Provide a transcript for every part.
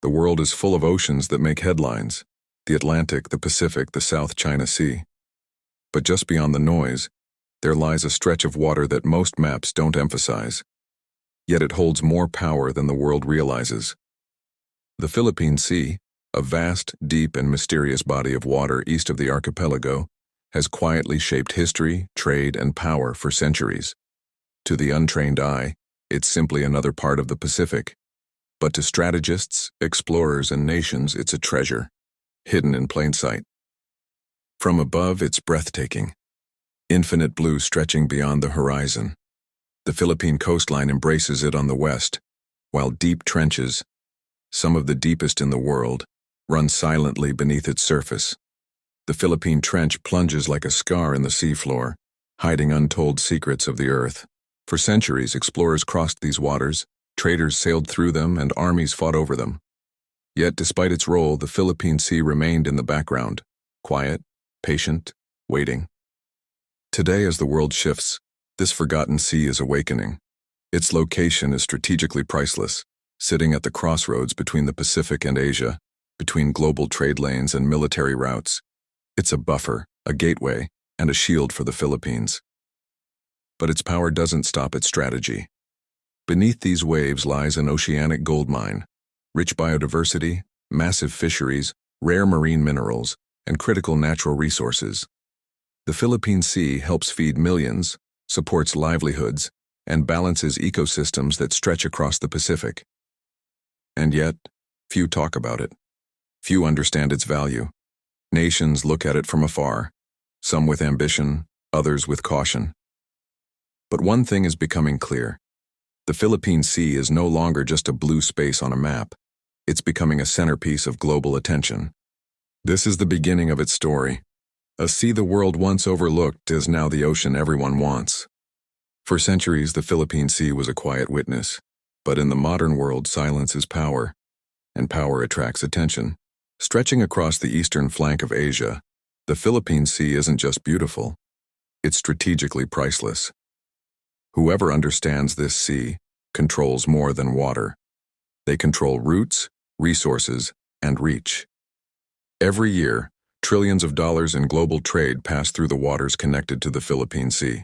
The world is full of oceans that make headlines: the Atlantic, the Pacific, the South China Sea. But just beyond the noise, there lies a stretch of water that most maps don't emphasize. Yet it holds more power than the world realizes. The Philippine Sea, a vast, deep, and mysterious body of water east of the archipelago, has quietly shaped history, trade, and power for centuries. To the untrained eye, it's simply another part of the Pacific. But to strategists, explorers, and nations, it's a treasure, hidden in plain sight. From above, it's breathtaking. Infinite blue stretching beyond the horizon. The Philippine coastline embraces it on the west, while deep trenches, some of the deepest in the world, run silently beneath its surface. The Philippine Trench plunges like a scar in the seafloor, hiding untold secrets of the earth. For centuries, explorers crossed these waters, traders sailed through them, and armies fought over them. Yet, despite its role, the Philippine Sea remained in the background, quiet, patient, waiting. Today, as the world shifts, this forgotten sea is awakening. Its location is strategically priceless, sitting at the crossroads between the Pacific and Asia, between global trade lanes and military routes. It's a buffer, a gateway, and a shield for the Philippines. But its power doesn't stop at strategy. Beneath these waves lies an oceanic goldmine: rich biodiversity, massive fisheries, rare marine minerals, and critical natural resources. The Philippine Sea helps feed millions, supports livelihoods, and balances ecosystems that stretch across the Pacific. And yet, few talk about it. Few understand its value. Nations look at it from afar, some with ambition, others with caution. But one thing is becoming clear. The Philippine Sea is no longer just a blue space on a map. It's becoming a centerpiece of global attention. This is the beginning of its story. A sea the world once overlooked is now the ocean everyone wants. For centuries, the Philippine Sea was a quiet witness. But in the modern world, silence is power, and power attracts attention. Stretching across the eastern flank of Asia, the Philippine Sea isn't just beautiful, it's strategically priceless. Whoever understands this sea controls more than water. They control routes, resources, and reach. Every year, trillions of dollars in global trade pass through the waters connected to the Philippine Sea.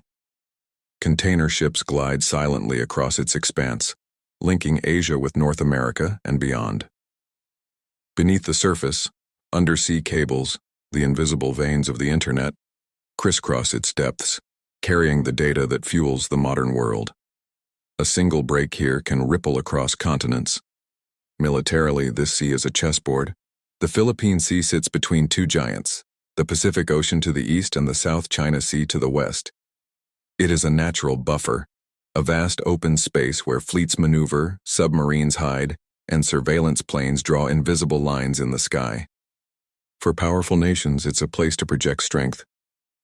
Container ships glide silently across its expanse, linking Asia with North America and beyond. Beneath the surface, undersea cables, the invisible veins of the internet, crisscross its depths, carrying the data that fuels the modern world. A single break here can ripple across continents. Militarily, this sea is a chessboard. The Philippine Sea sits between two giants, the Pacific Ocean to the east and the South China Sea to the west. It is a natural buffer, a vast open space where fleets maneuver, submarines hide, and surveillance planes draw invisible lines in the sky. For powerful nations, it's a place to project strength.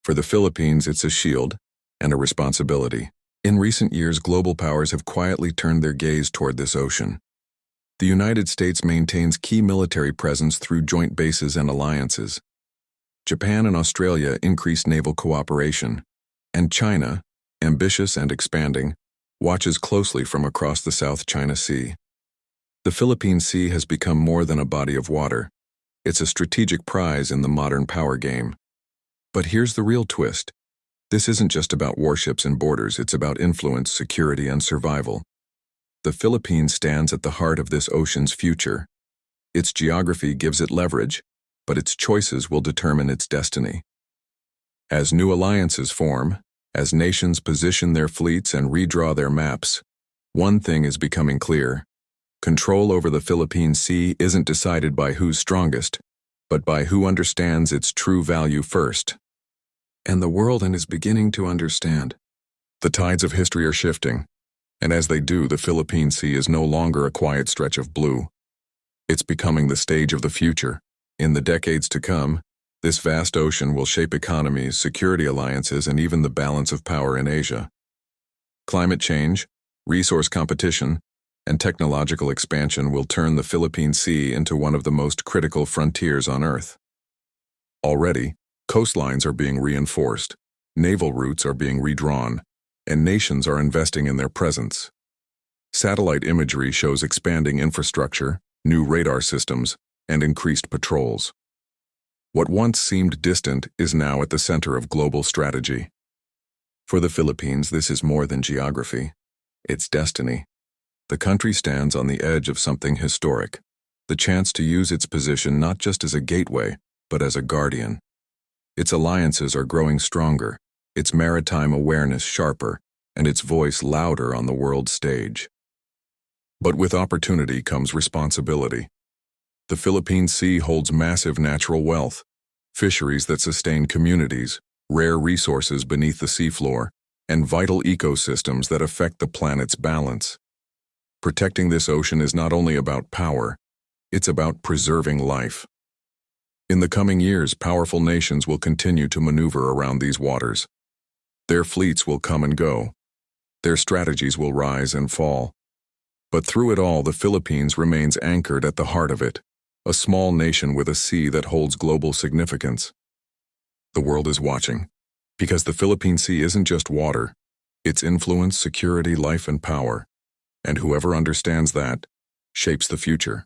For the Philippines, it's a shield and a responsibility. In recent years, global powers have quietly turned their gaze toward this ocean. The United States maintains key military presence through joint bases and alliances. Japan and Australia increase naval cooperation, and China, ambitious and expanding, watches closely from across the South China Sea. The Philippine Sea has become more than a body of water. It's a strategic prize in the modern power game. But here's the real twist. This isn't just about warships and borders, it's about influence, security, and survival. The Philippines stands at the heart of this ocean's future. Its geography gives it leverage, but its choices will determine its destiny. As new alliances form, as nations position their fleets and redraw their maps, one thing is becoming clear. Control over the Philippine Sea isn't decided by who's strongest, but by who understands its true value first. And the world is beginning to understand. The tides of history are shifting, and as they do, the Philippine Sea is no longer a quiet stretch of blue. It's becoming the stage of the future. In the decades to come, this vast ocean will shape economies, security alliances, and even the balance of power in Asia. Climate change, resource competition, and technological expansion will turn the Philippine Sea into one of the most critical frontiers on Earth. Already, coastlines are being reinforced, naval routes are being redrawn, and nations are investing in their presence. Satellite imagery shows expanding infrastructure, new radar systems, and increased patrols. What once seemed distant is now at the center of global strategy. For the Philippines, this is more than geography. It's destiny. The country stands on the edge of something historic, the chance to use its position not just as a gateway, but as a guardian. Its alliances are growing stronger, its maritime awareness sharper, and its voice louder on the world stage. But with opportunity comes responsibility. The Philippine Sea holds massive natural wealth, fisheries that sustain communities, rare resources beneath the seafloor, and vital ecosystems that affect the planet's balance. Protecting this ocean is not only about power, it's about preserving life. In the coming years, powerful nations will continue to maneuver around these waters. Their fleets will come and go. Their strategies will rise and fall. But through it all, the Philippines remains anchored at the heart of it, a small nation with a sea that holds global significance. The world is watching, because the Philippine Sea isn't just water. It's influence, security, life, and power. And whoever understands that shapes the future.